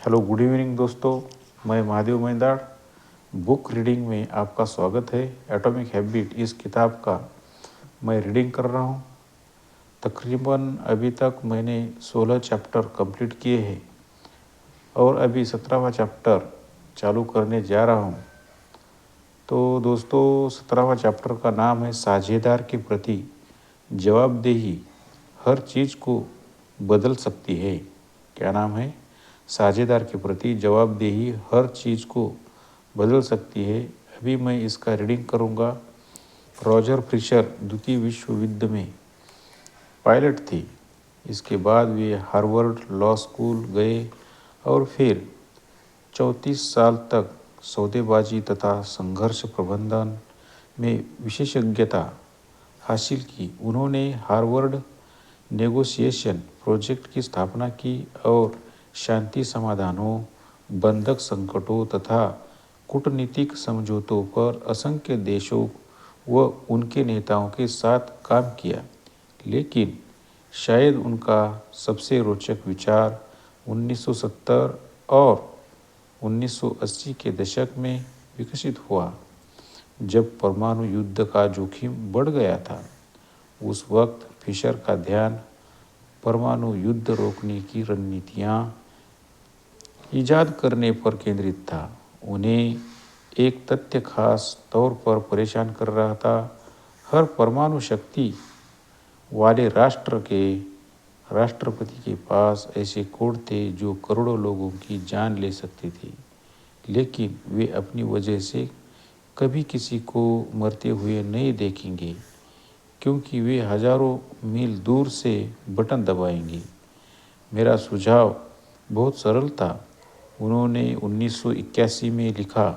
Hello, good evening दोस्तों। मैं Mahadev मैदाड़। Book reading में आपका स्वागत है। एटॉमिक हैबिट इस किताब का मैं रीडिंग कर रहा हूँ। तकरीबन अभी तक मैंने 16 चैप्टर कंप्लीट किए हैं और अभी 17वां चैप्टर चालू करने जा रहा हूँ। तो दोस्तों, 17वां चैप्टर का नाम है साझेदार के प्रति जवाबदेही हर चीज़ को बदल सकती है। क्या नाम है? साझेदार के प्रति जवाबदेही हर चीज़ को बदल सकती है। अभी मैं इसका रीडिंग करूँगा। रॉजर फिशर द्वितीय विश्व युद्ध में पायलट थे। इसके बाद वे हार्वर्ड लॉ स्कूल गए और फिर 34 साल तक सौदेबाजी तथा संघर्ष प्रबंधन में विशेषज्ञता हासिल की। उन्होंने हार्वर्ड नेगोशिएशन प्रोजेक्ट की स्थापना की और शांति समाधानों, बंधक संकटों तथा कूटनीतिक समझौतों पर असंख्य देशों व उनके नेताओं के साथ काम किया। लेकिन शायद उनका सबसे रोचक विचार 1970 और 1980 के दशक में विकसित हुआ, जब परमाणु युद्ध का जोखिम बढ़ गया था। उस वक्त फिशर का ध्यान परमाणु युद्ध रोकने की रणनीतियाँ ईजाद करने पर केंद्रित था। उन्हें एक तथ्य खास तौर पर परेशान कर रहा था। हर परमाणु शक्ति वाले राष्ट्र के राष्ट्रपति के पास ऐसे कोड थे जो करोड़ों लोगों की जान ले सकते थे, लेकिन वे अपनी वजह से कभी किसी को मरते हुए नहीं देखेंगे, क्योंकि वे हजारों मील दूर से बटन दबाएंगे। मेरा सुझाव बहुत सरल था। उन्होंने 1981 में लिखा,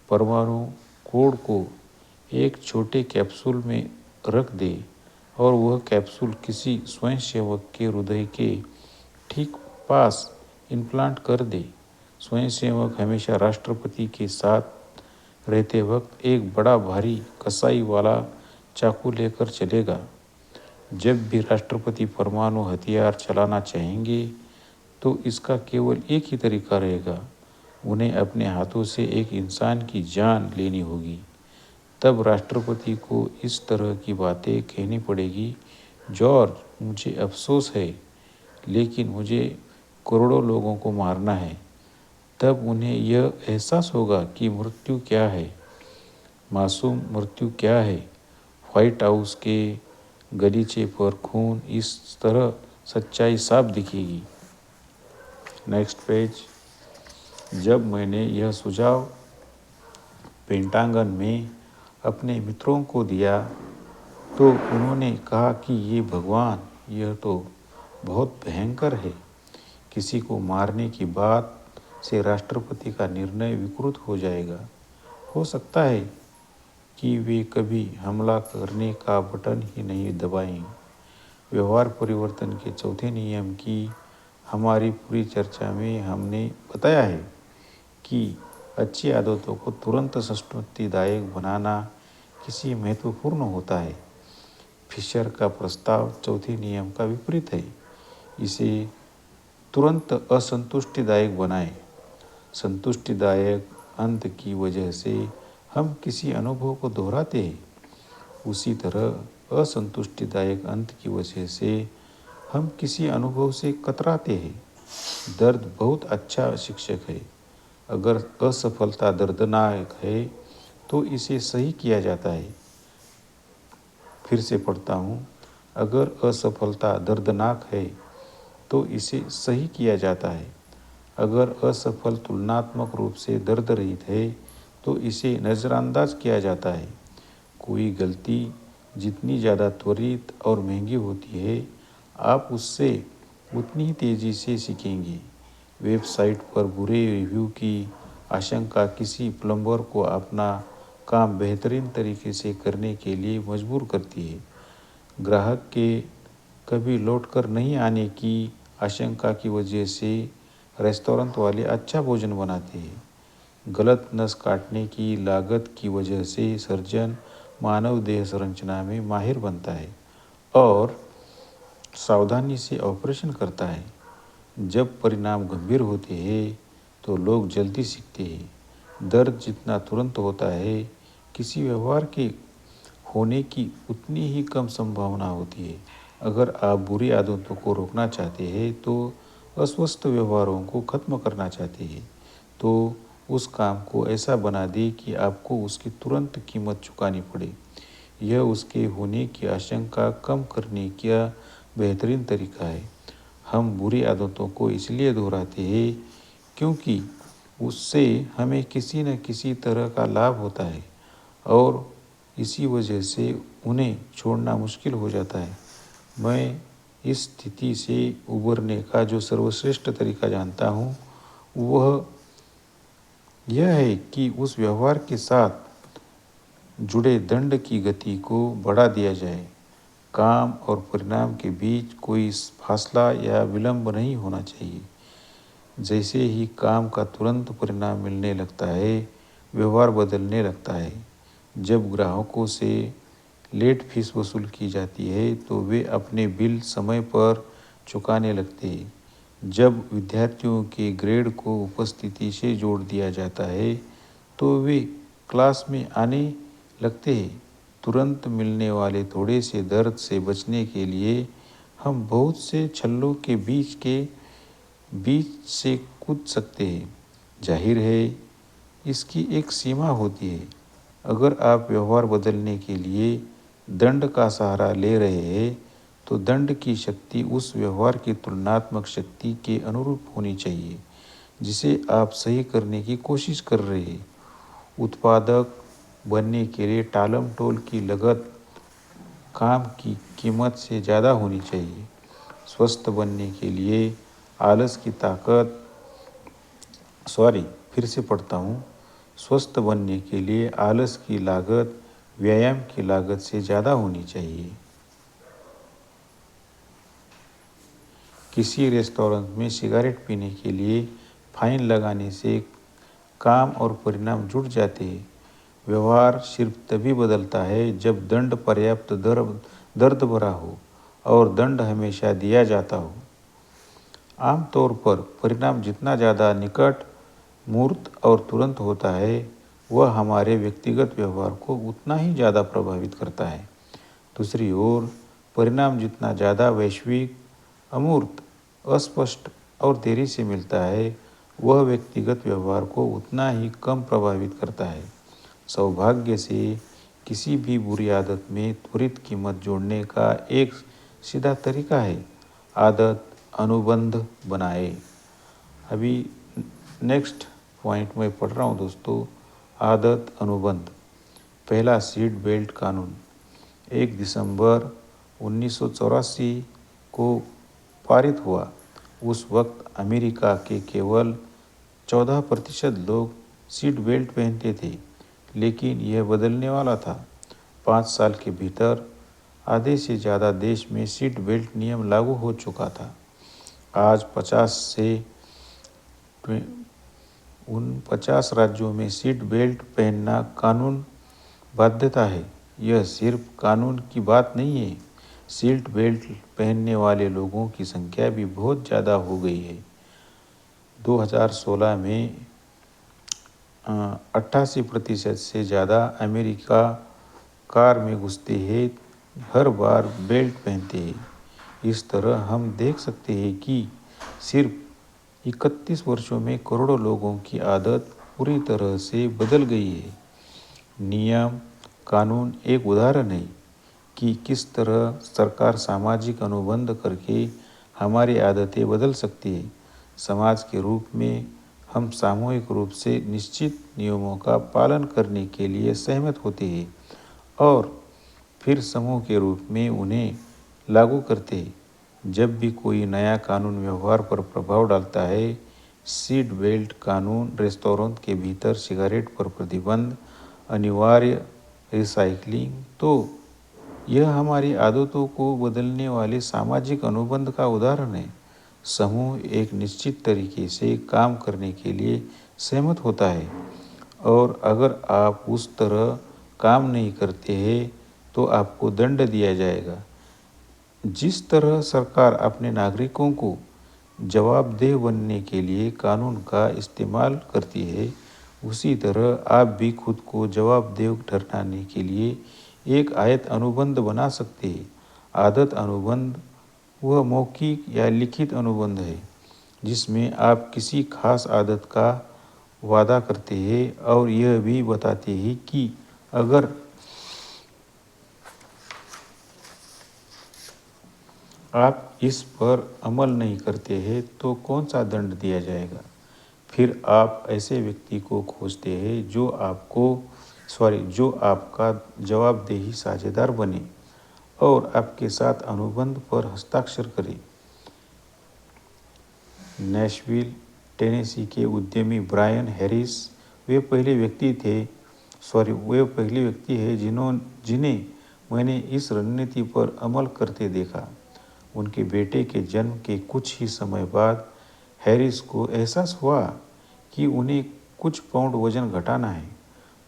परमाणु कोड को एक छोटे कैप्सूल में रख दे और वह कैप्सूल किसी स्वयंसेवक के हृदय के ठीक पास इम्प्लांट कर दे। स्वयंसेवक हमेशा राष्ट्रपति के साथ रहते वक्त एक बड़ा भारी कसाई वाला चाकू लेकर चलेगा। जब भी राष्ट्रपति परमाणु हथियार चलाना चाहेंगे तो इसका केवल एक ही तरीका रहेगा, उन्हें अपने हाथों से एक इंसान की जान लेनी होगी। तब राष्ट्रपति को इस तरह की बातें कहनी पड़ेगी, जॉर्ज, मुझे अफसोस है, लेकिन मुझे करोड़ों लोगों को मारना है। तब उन्हें यह एहसास होगा कि मृत्यु क्या है, मासूम मृत्यु क्या है। व्हाइट हाउस के गलीचे पर खून, इस तरह सच्चाई साफ दिखेगी। Next page. जब मैंने यह सुझाव पेंटागन में अपने मित्रों को दिया तो उन्होंने कहा कि ये भगवान, यह तो बहुत भयंकर है। किसी को मारने की बात से राष्ट्रपति का निर्णय विकृत हो जाएगा। हो सकता है कि वे कभी हमला करने का बटन ही नहीं दबाएं। व्यवहार परिवर्तन के चौथे नियम की हमारी पूरी चर्चा में हमने बताया है कि अच्छी आदतों को तुरंत संतुष्टिदायक बनाना किसी महत्वपूर्ण होता है। फिशर का प्रस्ताव चौथे नियम का विपरीत है। इसे तुरंत असंतुष्टिदायक बनाएं। संतुष्टिदायक अंत की वजह से हम किसी अनुभव को दोहराते हैं, उसी तरह असंतुष्टिदायक अंत की वजह से हम किसी अनुभव से कतराते हैं। दर्द बहुत अच्छा शिक्षक है। अगर असफलता दर्दनाक है तो इसे सही किया जाता है। फिर से पढ़ता हूँ, अगर असफलता दर्दनाक है तो इसे सही किया जाता है। अगर असफल तुलनात्मक रूप से दर्द रहित है तो इसे नज़रअंदाज किया जाता है। कोई गलती जितनी ज़्यादा त्वरित और महंगी होती है, आप उससे उतनी ही तेज़ी से सीखेंगे। वेबसाइट पर बुरे रिव्यू की आशंका किसी प्लम्बर को अपना काम बेहतरीन तरीके से करने के लिए मजबूर करती है। ग्राहक के कभी लौटकर नहीं आने की आशंका की वजह से रेस्टोरेंट वाले अच्छा भोजन बनाते हैं। गलत नस काटने की लागत की वजह से सर्जन मानव देह संरचना में माहिर बनता है और सावधानी से ऑपरेशन करता है। जब परिणाम गंभीर होते हैं तो लोग जल्दी सीखते हैं। दर्द जितना तुरंत होता है, किसी व्यवहार के होने की उतनी ही कम संभावना होती है। अगर आप बुरी आदतों को रोकना चाहते हैं तो अस्वस्थ व्यवहारों को खत्म करना चाहते हैं, तो उस काम को ऐसा बना दें कि आपको उसकी तुरंत कीमत चुकानी पड़े। यह उसके होने की आशंका कम करने का बेहतरीन तरीका है। हम बुरी आदतों को इसलिए दोहराते हैं क्योंकि उससे हमें किसी न किसी तरह का लाभ होता है और इसी वजह से उन्हें छोड़ना मुश्किल हो जाता है। मैं इस स्थिति से उबरने का जो सर्वश्रेष्ठ तरीका जानता हूँ वह यह है कि उस व्यवहार के साथ जुड़े दंड की गति को बढ़ा दिया जाए। काम और परिणाम के बीच कोई फासला या विलंब नहीं होना चाहिए। जैसे ही काम का तुरंत परिणाम मिलने लगता है, व्यवहार बदलने लगता है। जब ग्राहकों से लेट फीस वसूल की जाती है तो वे अपने बिल समय पर चुकाने लगते हैं। जब विद्यार्थियों के ग्रेड को उपस्थिति से जोड़ दिया जाता है तो वे क्लास में आने लगते हैं। तुरंत मिलने वाले थोड़े से दर्द से बचने के लिए हम बहुत से छल्लों के बीच से कूद सकते हैं। जाहिर है इसकी एक सीमा होती है। अगर आप व्यवहार बदलने के लिए दंड का सहारा ले रहे हैं तो दंड की शक्ति उस व्यवहार की तुलनात्मक शक्ति के अनुरूप होनी चाहिए जिसे आप सही करने की कोशिश कर रहे हैं। उत्पादक बनने के लिए टालम-टोल की लागत काम की कीमत से ज़्यादा होनी चाहिए। स्वस्थ बनने के लिए आलस की ताकत फिर से पढ़ता हूँ। स्वस्थ बनने के लिए आलस की लागत व्यायाम की लागत से ज़्यादा होनी चाहिए। किसी रेस्टोरेंट में सिगरेट पीने के लिए फाइन लगाने से काम और परिणाम जुड़ जाते हैं। व्यवहार सिर्फ तभी बदलता है जब दंड पर्याप्त दर्द भरा हो और दंड हमेशा दिया जाता हो। आमतौर पर परिणाम जितना ज़्यादा निकट, मूर्त और तुरंत होता है, वह हमारे व्यक्तिगत व्यवहार को उतना ही ज़्यादा प्रभावित करता है। दूसरी ओर, परिणाम जितना ज़्यादा वैश्विक, अमूर्त, अस्पष्ट और देरी से मिलता है, वह व्यक्तिगत व्यवहार को उतना ही कम प्रभावित करता है। सौभाग्य से किसी भी बुरी आदत में त्वरित कीमत जोड़ने का एक सीधा तरीका है, आदत अनुबंध बनाए। अभी नेक्स्ट पॉइंट में पढ़ रहा हूँ दोस्तों, आदत अनुबंध। पहला सीट बेल्ट कानून 1 दिसंबर 1984 को पारित हुआ। उस वक्त अमेरिका के केवल 14% लोग सीट बेल्ट पहनते थे, लेकिन यह बदलने वाला था। 5 साल के भीतर आधे से ज़्यादा देश में सीट बेल्ट नियम लागू हो चुका था। आज 50 राज्यों में सीट बेल्ट पहनना कानून बाध्यता है। यह सिर्फ कानून की बात नहीं है, सीट बेल्ट पहनने वाले लोगों की संख्या भी बहुत ज़्यादा हो गई है। 2016 में 88% से ज़्यादा अमेरिका कार में घुसते हैं हर बार बेल्ट पहनते हैं। इस तरह हम देख सकते हैं कि सिर्फ 31 वर्षों में करोड़ों लोगों की आदत पूरी तरह से बदल गई है। नियम कानून एक उदाहरण है कि किस तरह सरकार सामाजिक अनुबंध करके हमारी आदतें बदल सकती है। समाज के रूप में हम सामूहिक रूप से निश्चित नियमों का पालन करने के लिए सहमत होते हैं और फिर समूह के रूप में उन्हें लागू करते हैं। जब भी कोई नया कानून व्यवहार पर प्रभाव डालता है, सीट बेल्ट कानून, रेस्टोरेंट के भीतर सिगरेट पर प्रतिबंध, अनिवार्य रिसाइकलिंग, तो यह हमारी आदतों को बदलने वाले सामाजिक अनुबंध का उदाहरण है। समूह एक निश्चित तरीके से काम करने के लिए सहमत होता है और अगर आप उस तरह काम नहीं करते हैं तो आपको दंड दिया जाएगा। जिस तरह सरकार अपने नागरिकों को जवाबदेह बनने के लिए कानून का इस्तेमाल करती है, उसी तरह आप भी खुद को जवाबदेह ठहराने के लिए एक आयत अनुबंध बना सकते हैं। आदत अनुबंध वह मौखिक या लिखित अनुबंध है जिसमें आप किसी खास आदत का वादा करते हैं और यह भी बताते हैं कि अगर आप इस पर अमल नहीं करते हैं तो कौन सा दंड दिया जाएगा। फिर आप ऐसे व्यक्ति को खोजते हैं जो आपका जवाबदेही साझेदार बने और आपके साथ अनुबंध पर हस्ताक्षर करे। नैशविल, टेनेसी के उद्यमी ब्रायन हैरिस वे पहले व्यक्ति हैं जिन्हें मैंने इस रणनीति पर अमल करते देखा। उनके बेटे के जन्म के कुछ ही समय बाद हैरिस को एहसास हुआ कि उन्हें कुछ पाउंड वजन घटाना है।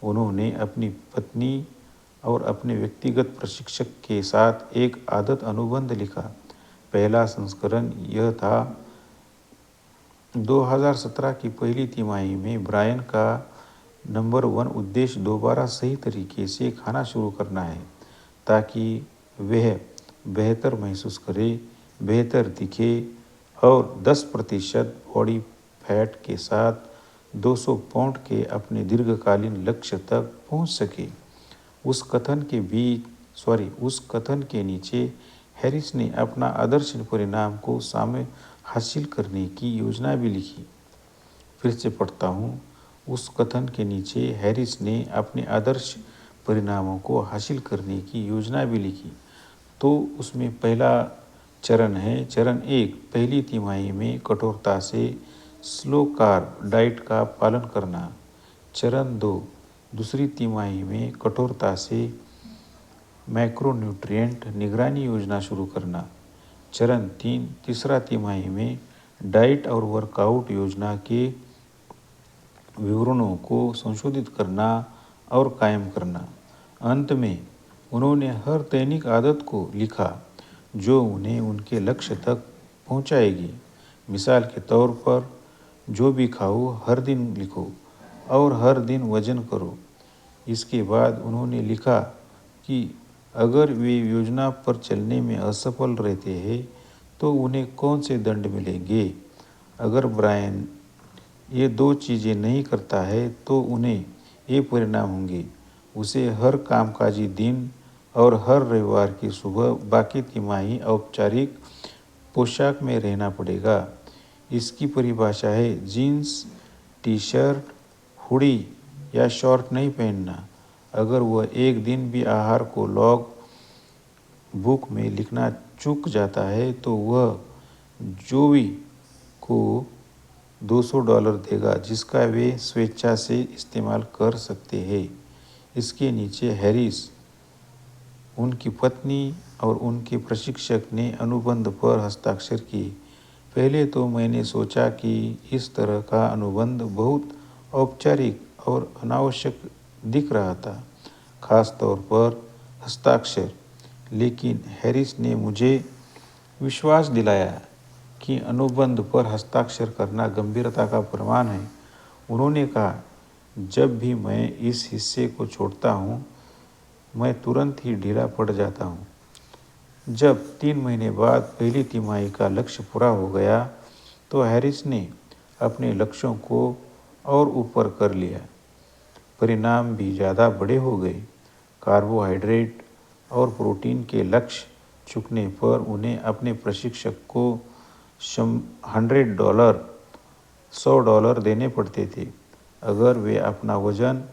उन्होंने अपनी पत्नी और अपने व्यक्तिगत प्रशिक्षक के साथ एक आदत अनुबंध लिखा। पहला संस्करण यह था। 2017 की पहली तिमाही में ब्रायन का नंबर 1 उद्देश्य दोबारा सही तरीके से खाना शुरू करना है ताकि वह बेहतर महसूस करे, बेहतर दिखे और 10% बॉडी फैट के साथ 200 पाउंड के अपने दीर्घकालीन लक्ष्य तक पहुंच सके। उस कथन के नीचे हैरिस ने अपना आदर्श परिणाम को हासिल करने की योजना भी लिखी। फिर से पढ़ता हूँ। उस कथन के नीचे हैरिस ने अपने आदर्श परिणामों को हासिल करने की योजना भी लिखी। तो उसमें पहला चरण है। चरण 1 पहली तिमाही में कठोरता से स्लो कार्ब डाइट का पालन करना। चरण 2 दूसरी तिमाही में कठोरता से मैक्रोन्यूट्रिएंट निगरानी योजना शुरू करना। चरण 3 तीसरा तिमाही में डाइट और वर्कआउट योजना के विवरणों को संशोधित करना और कायम करना। अंत में उन्होंने हर दैनिक आदत को लिखा जो उन्हें उनके लक्ष्य तक पहुंचाएगी। मिसाल के तौर पर, जो भी खाओ हर दिन लिखो और हर दिन वजन करो। इसके बाद उन्होंने लिखा कि अगर वे योजना पर चलने में असफल रहते हैं तो उन्हें कौन से दंड मिलेंगे। अगर ब्रायन ये 2 चीज़ें नहीं करता है तो उन्हें ये परिणाम होंगे। उसे हर कामकाजी दिन और हर रविवार की सुबह बाकी तिमाही औपचारिक पोशाक में रहना पड़ेगा। इसकी परिभाषा है जीन्स, टी-शर्ट, हुडी या शॉर्ट नहीं पहनना। अगर वह एक दिन भी आहार को लॉग बुक में लिखना चूक जाता है तो वह जोवी को $200 देगा जिसका वे स्वेच्छा से इस्तेमाल कर सकते हैं। इसके नीचे हैरिस, उनकी पत्नी और उनके प्रशिक्षक ने अनुबंध पर हस्ताक्षर किए। पहले तो मैंने सोचा कि इस तरह का अनुबंध बहुत औपचारिक और अनावश्यक दिख रहा था, खास तौर पर हस्ताक्षर। लेकिन हैरिस ने मुझे विश्वास दिलाया कि अनुबंध पर हस्ताक्षर करना गंभीरता का प्रमाण है। उन्होंने कहा, जब भी मैं इस हिस्से को छोड़ता हूँ, मैं तुरंत ही ढीला पड़ जाता हूँ। जब 3 महीने बाद पहली तिमाही का लक्ष्य पूरा हो गया तो हैरिस ने अपने लक्ष्यों को और ऊपर कर लिया। परिणाम भी ज़्यादा बड़े हो गए। कार्बोहाइड्रेट और प्रोटीन के लक्ष्य चुकने पर उन्हें अपने प्रशिक्षक को $100 देने पड़ते थे। अगर वे अपना वजन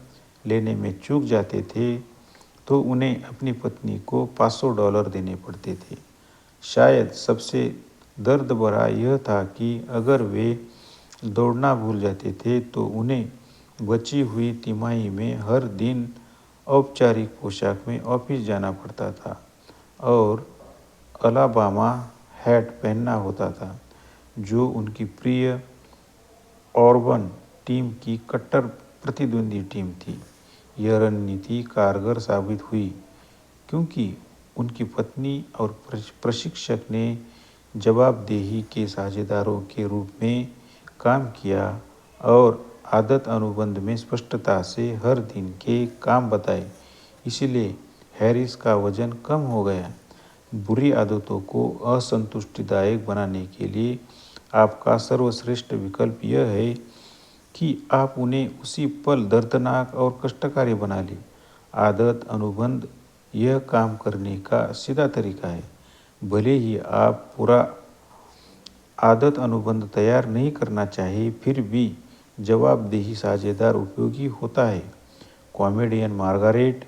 लेने में चूक जाते थे तो उन्हें अपनी पत्नी को $500 देने पड़ते थे। शायद सबसे दर्द भरा यह था कि अगर वे दौड़ना भूल जाते थे तो उन्हें बची हुई तिमाही में हर दिन औपचारिक पोशाक में ऑफिस जाना पड़ता था और अलाबामा हैट पहनना होता था, जो उनकी प्रिय ऑबर्न टीम की कट्टर प्रतिद्वंदी टीम थी। यह रणनीति कारगर साबित हुई क्योंकि उनकी पत्नी और प्रशिक्षक ने जवाबदेही के साझेदारों के रूप में काम किया और आदत अनुबंध में स्पष्टता से हर दिन के काम बताए। इसलिए हैरिस का वजन कम हो गया। बुरी आदतों को असंतुष्टिदायक बनाने के लिए आपका सर्वश्रेष्ठ विकल्प यह है कि आप उन्हें उसी पल दर्दनाक और कष्टकारी बना लें। आदत अनुबंध यह काम करने का सीधा तरीका है। भले ही आप पूरा आदत अनुबंध तैयार नहीं करना चाहिए, फिर भी जवाबदेही साझेदार उपयोगी होता है। कॉमेडियन मार्गारेट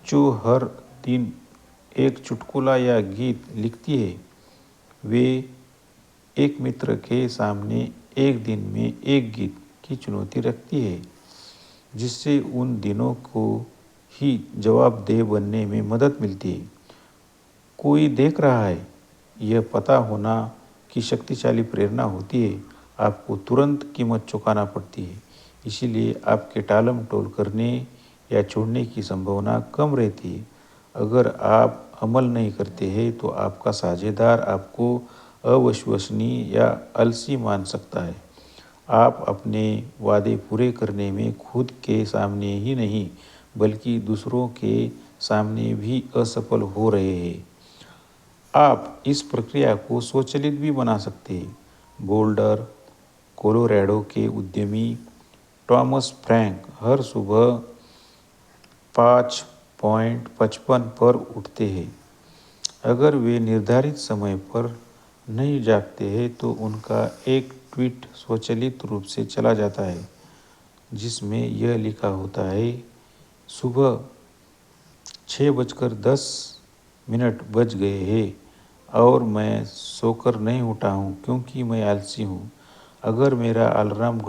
जो हर दिन एक चुटकुला या गीत लिखती है, वे एक मित्र के सामने एक दिन में एक गीत की चुनौती रखती है, जिससे उन दिनों को ही जवाबदेह बनने में मदद मिलती है। कोई देख रहा है, यह पता होना कि शक्तिशाली प्रेरणा होती है, आपको तुरंत कीमत चुकाना पड़ती है। इसीलिए आपके टालम टोल करने या छोड़ने की संभावना कम रहती है। अगर आप अमल नहीं करते हैं तो आपका साझेदार आपको अविश्वसनीय या आलसी मान सकता है। आप अपने वादे पूरे करने में खुद के सामने ही नहीं, बल्कि दूसरों के सामने भी असफल हो रहे हैं। आप इस प्रक्रिया को स्वचालित भी बना सकते हैं। बोल्डर, कोलोराडो के उद्यमी टॉमस फ्रैंक हर सुबह 5:55 पर उठते हैं। अगर वे निर्धारित समय पर नहीं जागते हैं तो उनका एक ट्वीट स्वचालित रूप से चला जाता है, जिसमें यह लिखा होता है, सुबह 6:10 बज गए हैं और मैं सोकर नहीं उठा हूँ क्योंकि मैं आलसी हूँ। अगर मेरा अलार्म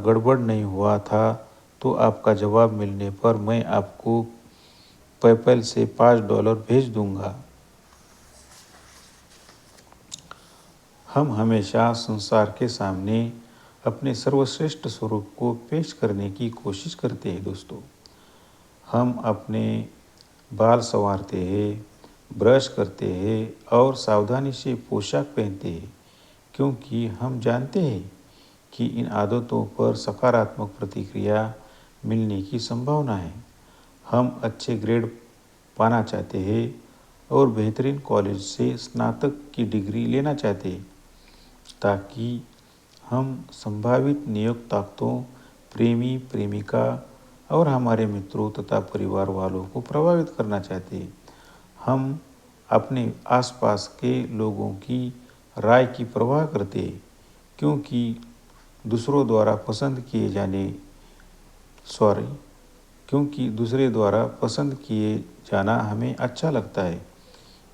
गड़बड़ नहीं हुआ था तो आपका जवाब मिलने पर मैं आपको पेपैल से $5 भेज दूंगा। हम हमेशा संसार के सामने अपने सर्वश्रेष्ठ स्वरूप को पेश करने की कोशिश करते हैं दोस्तों। हम अपने बाल संवारते हैं, ब्रश करते हैं और सावधानी से पोशाक पहनते हैं, क्योंकि हम जानते हैं कि इन आदतों पर सकारात्मक प्रतिक्रिया मिलने की संभावना है। हम अच्छे ग्रेड पाना चाहते हैं और बेहतरीन कॉलेज से स्नातक की डिग्री लेना चाहते हैं, ताकि हम संभावित नियोक्ताओं, प्रेमी प्रेमिका और हमारे मित्रों तथा परिवार वालों को प्रभावित करना चाहते हैं। हम अपने आसपास के लोगों की राय की परवाह करते हैं, क्योंकि दूसरे द्वारा पसंद किए जाना हमें अच्छा लगता है।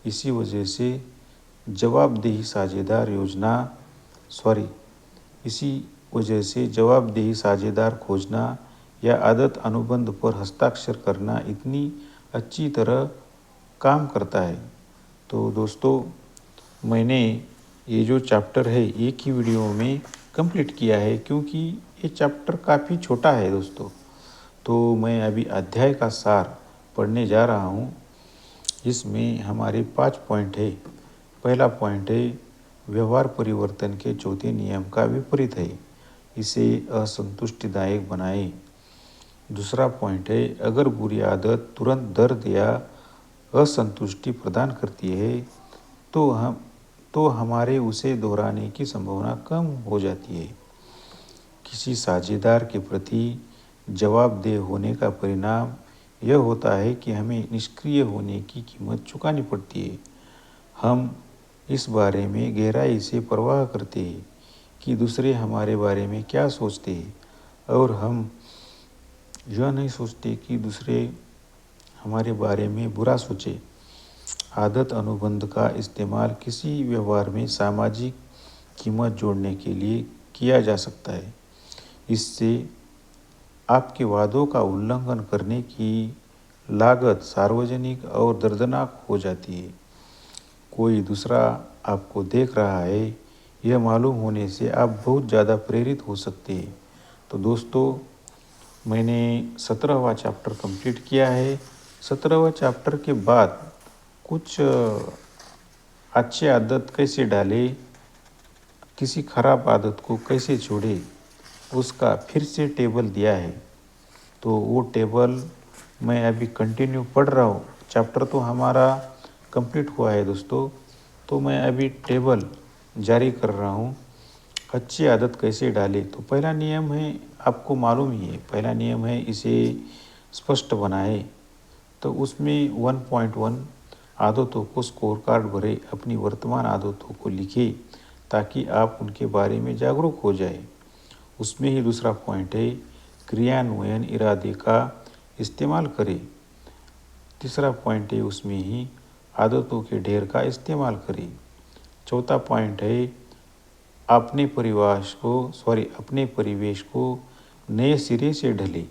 इसी वजह से जवाबदेही साझेदार खोजना या आदत अनुबंध पर हस्ताक्षर करना इतनी अच्छी तरह काम करता है। तो दोस्तों, मैंने ये जो चैप्टर है एक ही वीडियो में कंप्लीट किया है, क्योंकि ये चैप्टर काफ़ी छोटा है दोस्तों। तो मैं अभी अध्याय का सार पढ़ने जा रहा हूँ। इसमें हमारे 5 पॉइंट है। पहला पॉइंट है, व्यवहार परिवर्तन के चौथे नियम का विपरीत है, इसे असंतुष्टिदायक बनाएं। दूसरा पॉइंट है, अगर बुरी आदत तुरंत दर्द या असंतुष्टि प्रदान करती है तो हमारे उसे दोहराने की संभावना कम हो जाती है। किसी साझेदार के प्रति जवाबदेह होने का परिणाम यह होता है कि हमें निष्क्रिय होने की कीमत चुकानी पड़ती है। हम इस बारे में गहराई से परवाह करते हैं कि दूसरे हमारे बारे में क्या सोचते हैं, और हम यह नहीं सोचते कि दूसरे हमारे बारे में बुरा सोचे। आदत अनुबंध का इस्तेमाल किसी व्यवहार में सामाजिक कीमत जोड़ने के लिए किया जा सकता है। इससे आपके वादों का उल्लंघन करने की लागत सार्वजनिक और दर्दनाक हो जाती है। कोई दूसरा आपको देख रहा है, यह मालूम होने से आप बहुत ज़्यादा प्रेरित हो सकते हैं। तो दोस्तों, मैंने 17वां चैप्टर कंप्लीट किया है। 17वां चैप्टर के बाद कुछ अच्छी आदत कैसे डाले, किसी खराब आदत को कैसे छोड़े, उसका फिर से टेबल दिया है। तो वो टेबल मैं अभी कंटिन्यू पढ़ रहा हूँ। चैप्टर तो हमारा कंप्लीट हुआ है दोस्तों, तो मैं अभी टेबल जारी कर रहा हूँ। अच्छी आदत कैसे डाले, तो पहला नियम है, आपको मालूम ही है, पहला नियम है इसे स्पष्ट बनाए। तो उसमें 1.1 आदतों को स्कोर कार्ड भरे, अपनी वर्तमान आदतों को लिखे ताकि आप उनके बारे में जागरूक हो जाए। उसमें ही दूसरा पॉइंट है, क्रियान्वयन इरादे का इस्तेमाल करें। तीसरा पॉइंट है, उसमें ही आदतों के ढेर का इस्तेमाल करें। चौथा पॉइंट है, अपने परिवेश को नए सिरे से ढले।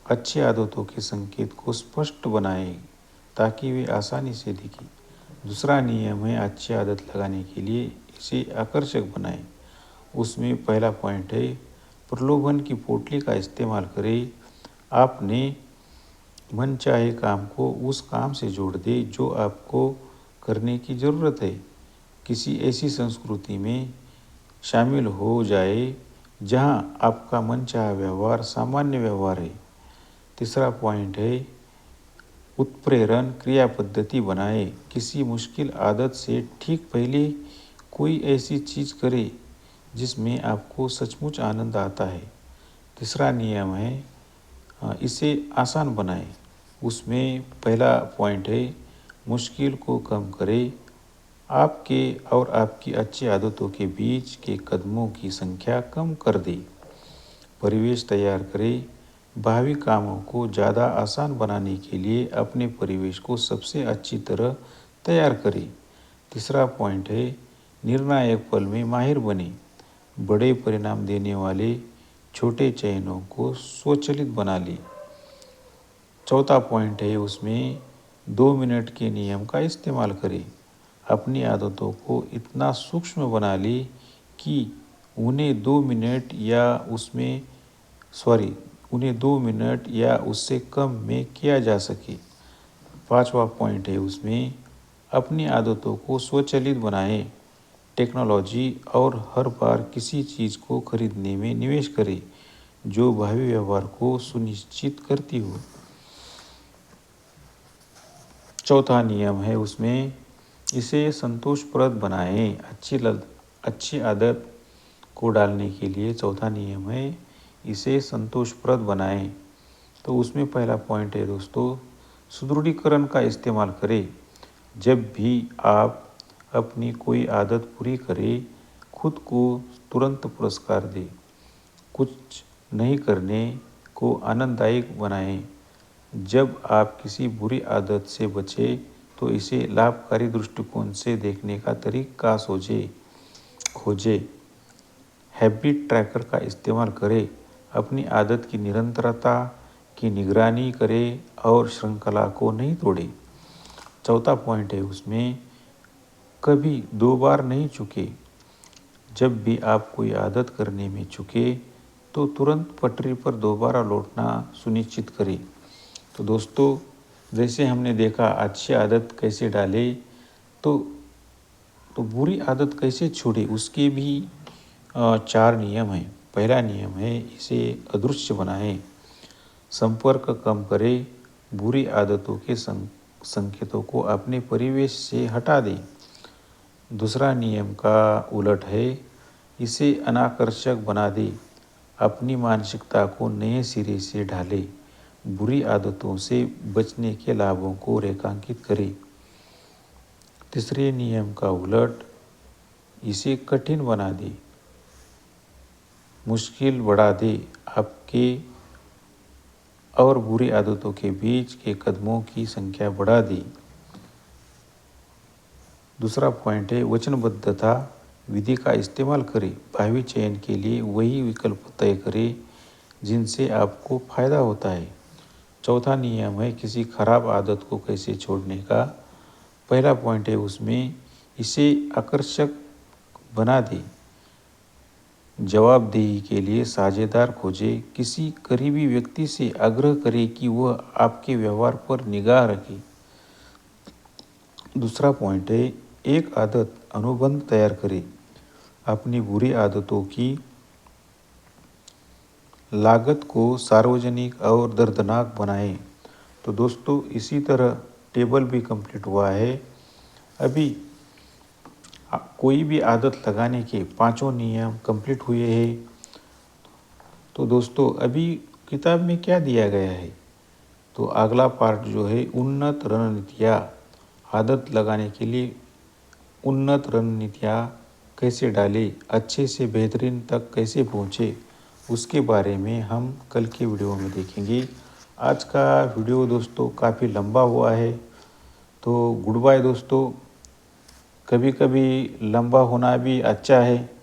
अच्छी आदतों के संकेत को स्पष्ट बनाएं ताकि वे आसानी से दिखें। दूसरा नियम है, अच्छी आदत लगाने के लिए इसे आकर्षक बनाएं। उसमें पहला पॉइंट है, प्रलोभन की पोटली का इस्तेमाल करें। आपने मनचाहे काम को उस काम से जोड़ दे जो आपको करने की ज़रूरत है। किसी ऐसी संस्कृति में शामिल हो जाए जहां आपका मनचाहा व्यवहार सामान्य व्यवहार है। तीसरा पॉइंट है, उत्प्रेरण क्रिया पद्धति बनाए। किसी मुश्किल आदत से ठीक पहले कोई ऐसी चीज़ करे जिसमें आपको सचमुच आनंद आता है। तीसरा नियम है, इसे आसान बनाएं। उसमें पहला पॉइंट है, मुश्किल को कम करें। आपके और आपकी अच्छी आदतों के बीच के कदमों की संख्या कम कर दें। परिवेश तैयार करें। भावी कामों को ज़्यादा आसान बनाने के लिए अपने परिवेश को सबसे अच्छी तरह तैयार करें। तीसरा पॉइंट है, निर्णायक पल में माहिर बने। बड़े परिणाम देने वाले छोटे चयनों को स्वचालित बना लें। चौथा पॉइंट है, उसमें 2 मिनट के नियम का इस्तेमाल करें। अपनी आदतों को इतना सूक्ष्म बना लें कि उन्हें 2 मिनट या उससे कम में किया जा सके। पांचवा पॉइंट है, उसमें अपनी आदतों को स्वचालित बनाएं। टेक्नोलॉजी और हर बार किसी चीज़ को खरीदने में निवेश करें जो भावी व्यवहार को सुनिश्चित करती हो। चौथा नियम है, उसमें इसे संतोषप्रद बनाएं। अच्छी आदत को डालने के लिए चौथा नियम है, इसे संतोषप्रद बनाएं। तो उसमें पहला पॉइंट है दोस्तों, सुदृढ़ीकरण का इस्तेमाल करें। जब भी आप अपनी कोई आदत पूरी करें, खुद को तुरंत पुरस्कार दें। कुछ नहीं करने को आनंददायक बनाएं। जब आप किसी बुरी आदत से बचें तो इसे लाभकारी दृष्टिकोण से देखने का तरीका खोजें। हैबिट ट्रैकर का इस्तेमाल करें। अपनी आदत की निरंतरता की निगरानी करें और श्रृंखला को नहीं तोड़ें। चौथा पॉइंट है, उसमें कभी 2 बार नहीं चूके। जब भी आप कोई आदत करने में चूके तो तुरंत पटरी पर दोबारा लौटना सुनिश्चित करें। तो दोस्तों, जैसे हमने देखा अच्छी आदत कैसे डाले, तो बुरी आदत कैसे छोड़े, उसके भी 4 नियम हैं। पहला नियम है, इसे अदृश्य बनाएं। संपर्क कम करें। बुरी आदतों के संकेतों को अपने परिवेश से हटा दें। दूसरा नियम का उलट है, इसे अनाकर्षक बना दें। अपनी मानसिकता को नए सिरे से ढालें। बुरी आदतों से बचने के लाभों को रेखांकित करें। तीसरे नियम का उलट, इसे कठिन बना दे, मुश्किल बढ़ा दे। आपके और बुरी आदतों के बीच के कदमों की संख्या बढ़ा दी। दूसरा पॉइंट है, वचनबद्धता विधि का इस्तेमाल करें। भावी चयन के लिए वही विकल्प तय करें जिनसे आपको फायदा होता है। चौथा नियम है, किसी खराब आदत को कैसे छोड़ने का। पहला पॉइंट है, उसमें इसे आकर्षक बना दे। जवाबदेही के लिए साझेदार खोजें। किसी करीबी व्यक्ति से आग्रह करें कि वह आपके व्यवहार पर निगाह रखे। दूसरा पॉइंट है, एक आदत अनुबंध तैयार करें। अपनी बुरी आदतों की लागत को सार्वजनिक और दर्दनाक बनाएं। तो दोस्तों इसी तरह टेबल भी कंप्लीट हुआ है। अभी कोई भी आदत लगाने के 5 नियम कंप्लीट हुए हैं। तो दोस्तों अभी किताब में क्या दिया गया है, तो अगला पार्ट जो है उन्नत रणनीतियाँ, आदत लगाने के लिए उन्नत रणनीतियाँ कैसे डालें, अच्छे से बेहतरीन तक कैसे पहुँचे, उसके बारे में हम कल के वीडियो में देखेंगे। आज का वीडियो दोस्तों काफ़ी लंबा हुआ है, तो गुड बाय दोस्तों। कभी कभी लंबा होना भी अच्छा है।